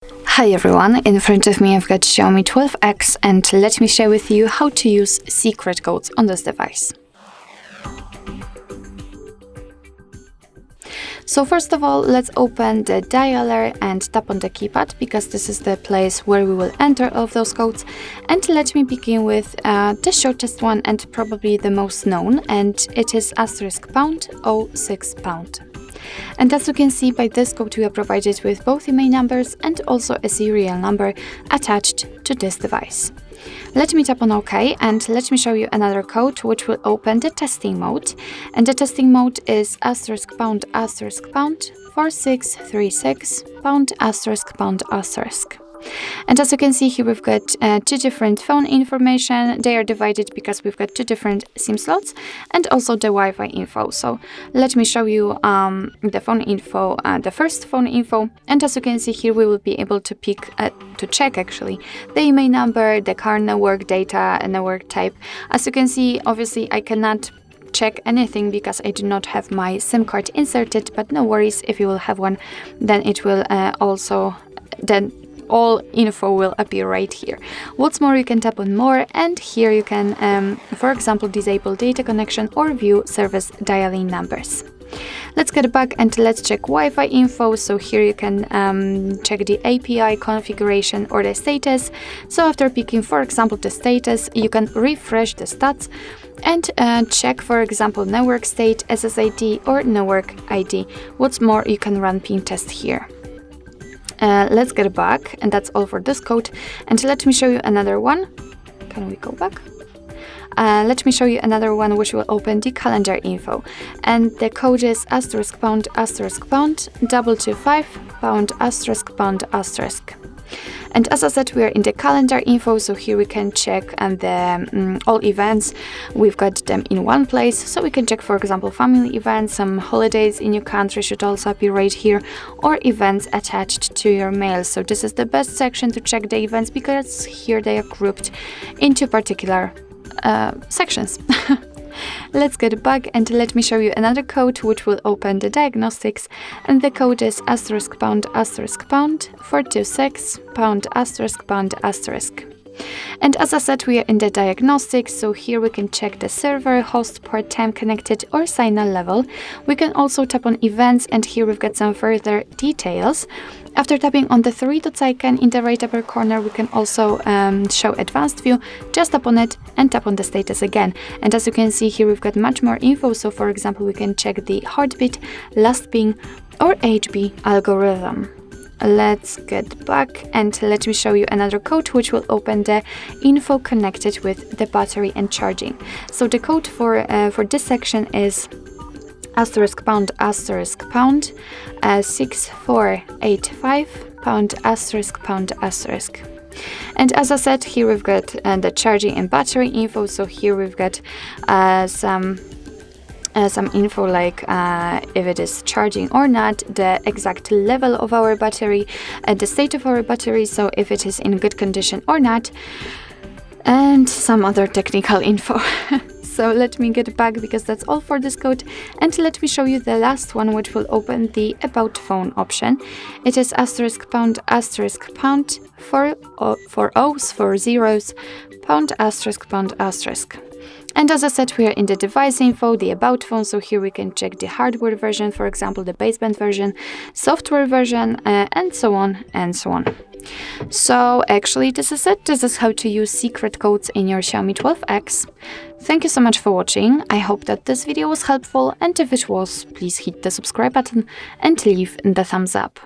Hi everyone, in front of me I've got Xiaomi 12X and let me share with you how to use secret codes on this device. So first of all, let's open the dialer and tap on the keypad because this is the place where we will enter all of those codes. And let me begin with the shortest one and probably the most known, and it is *#06#. And as you can see, by this code we are provided with both IMEI numbers and also a serial number attached to this device. Let me tap on OK and let me show you another code which will open the testing mode. And the testing mode is *#4636####. And as you can see here, we've got two different phone information. They are divided because we've got two different SIM slots and also the Wi-Fi info. So let me show you the phone info, the first phone info. And as you can see here, we will be able to check actually the IMEI number, the car network data, and network type. As you can see, obviously I cannot check anything because I do not have my SIM card inserted, but no worries, if you will have one, then it will all info will appear right here. What's more, you can tap on more and here you can, for example, disable data connection or view service dialing numbers. Let's get back and let's check Wi-Fi info. So here you can check the API configuration or the status. So after picking, for example, the status, you can refresh the stats and check, for example, network state, SSID or network ID. What's more, you can run ping test here. Let's get back, and that's all for this code. And let me show you another one. Can we go back? Let me show you another one which will open the calendar info. And the code is *#225####. And as I said, we are in the calendar info, so here we can check all events. We've got them in one place, so we can check, for example, family events, some holidays in your country should also appear right here, or events attached to your mail. So this is the best section to check the events because here they are grouped into particular sections. Let's get back and let me show you another code which will open the diagnostics, and the code is *#426####. And as I said, we are in the diagnostics, so here we can check the server, host, port time connected or signal level. We can also tap on events, and here we've got some further details. After tapping on the three dots icon in the right upper corner, we can also show advanced view. Just tap on it and tap on the status again. And as you can see here, we've got much more info. So for example, we can check the heartbeat, last ping or HB algorithm. Let's get back and let me show you another code which will open the info connected with the battery and charging. So the code for this section is *#6485####. And as I said, here we've got the charging and battery info. So here we've got some info like if it is charging or not, the exact level of our battery, the state of our battery, so if it is in good condition or not, and some other technical info. So let me get back because that's all for this code, and let me show you the last one which will open the about phone option. It is *####, 4 O's, 4 zeros, #####. And as I said, we are in the device info, the about phone, so here we can check the hardware version, for example, the baseband version, software version, and so on and so on. So actually this is it. This is how to use secret codes in your Xiaomi 12X. Thank you so much for watching. I hope that this video was helpful, and if it was, please hit the subscribe button and leave the thumbs up.